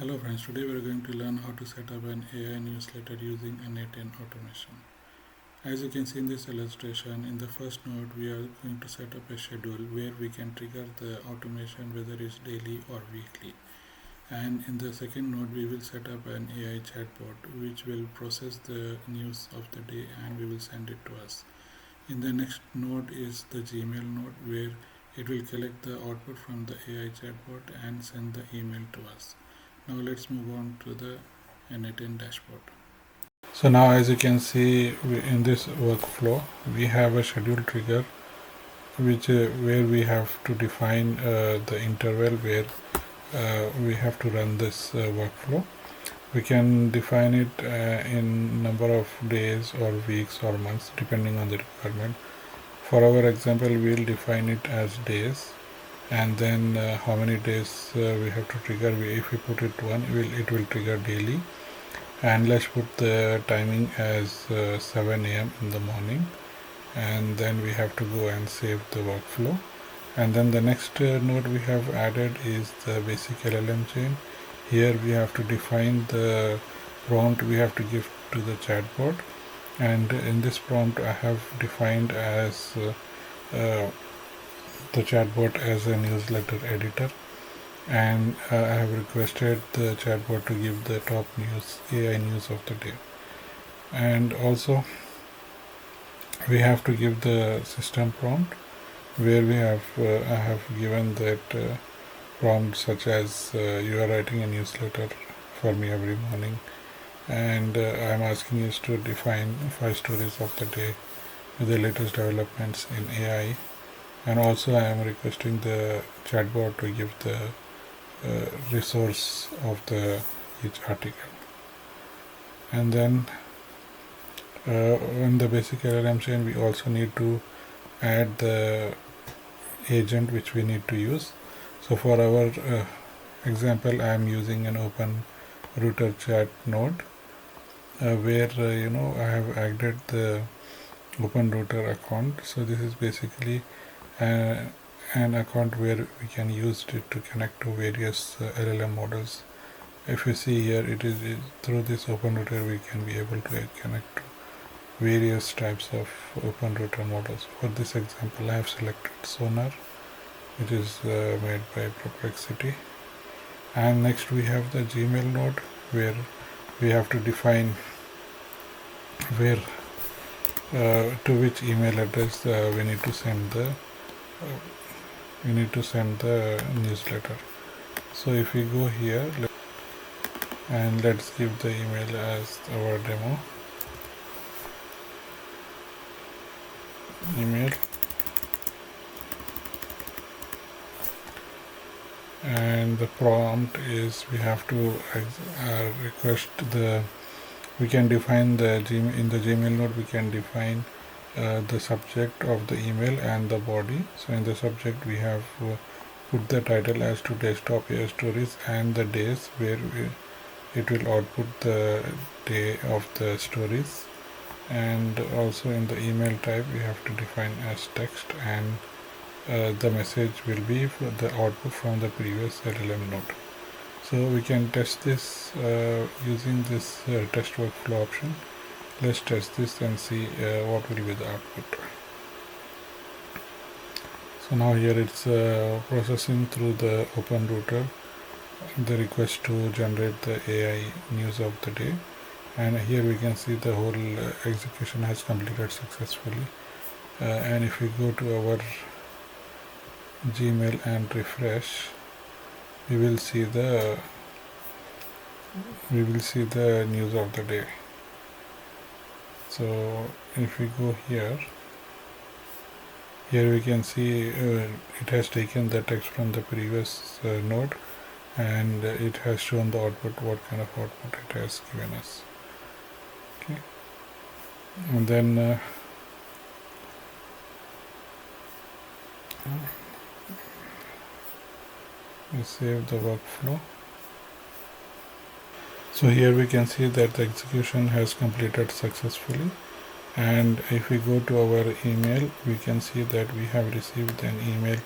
Hello friends, today we are going to learn how to set up an AI newsletter using n8n automation. As you can see in this illustration, in the first node we are going to set up a schedule where we can trigger the automation whether it's daily or weekly. And in the second node we will set up an AI chatbot which will process the news of the day and we will send it to us. In the next node is the Gmail node where it will collect the output from the AI chatbot and send the email to us. Now let's move on to the n8n dashboard. So now as you can see in this workflow we have a schedule trigger where we have to define the interval where we have to run this workflow. We can define it in number of days or weeks or months depending on the requirement. For our example we will define it as days, and then how many days we have to trigger. If we put it 1, it will trigger daily, and let's put the timing as 7 a.m. in the morning, and then we have to go and save the workflow. And then the next node we have added is the basic LLM chain. Here we have to define the prompt we have to give to the chatbot, and in this prompt I have defined as the chatbot as a newsletter editor, and I have requested the chatbot to give the top news, AI news of the day. And also we have to give the system prompt where we have I have given that prompt such as you are writing a newsletter for me every morning, and I am asking you to define 5 stories of the day with the latest developments in AI. And also I am requesting the chatbot to give the resource of the each article. And then in the basic LLM chain we also need to add the agent which we need to use. So for our example I am using an open router chat node where I have added the open router account. So this is basically an account where we can use it to connect to various LLM models. If you see here, it is through this open router we can be able to connect to various types of open router models. For this example I have selected Sonar, which is made by Perplexity. And next we have the Gmail node where we have to define where to which email address we need to send the newsletter. So if we go here and let's give the email as our demo email, and the prompt is we have to request we can define in the Gmail node we can define the subject of the email and the body. So in the subject we have put the title as to desktop AI stories and the days where it will output the day of the stories. And also in the email type we have to define as text, and the message will be for the output from the previous LLM node. So we can test this using this test workflow option. Let's test this and see what will be the output. So now here it's processing through the open router the request to generate the AI news of the day, and here we can see the whole execution has completed successfully. And if we go to our Gmail and refresh, we will see the news of the day. So if we go here we can see it has taken the text from the previous node, and it has shown the output, what kind of output it has given us. Okay, and then we save the workflow. So here we can see that the execution has completed successfully, and if we go to our email we can see that we have received an email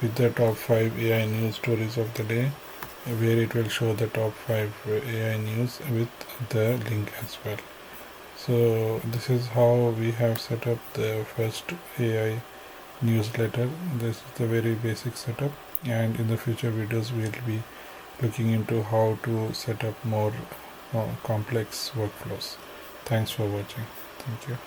with the top 5 AI news stories of the day, where it will show the top 5 AI news with the link as well. So this is how we have set up the first AI newsletter. This is the very basic setup, and in the future videos we'll be looking into how to set up more complex workflows. Thanks for watching. Thank you.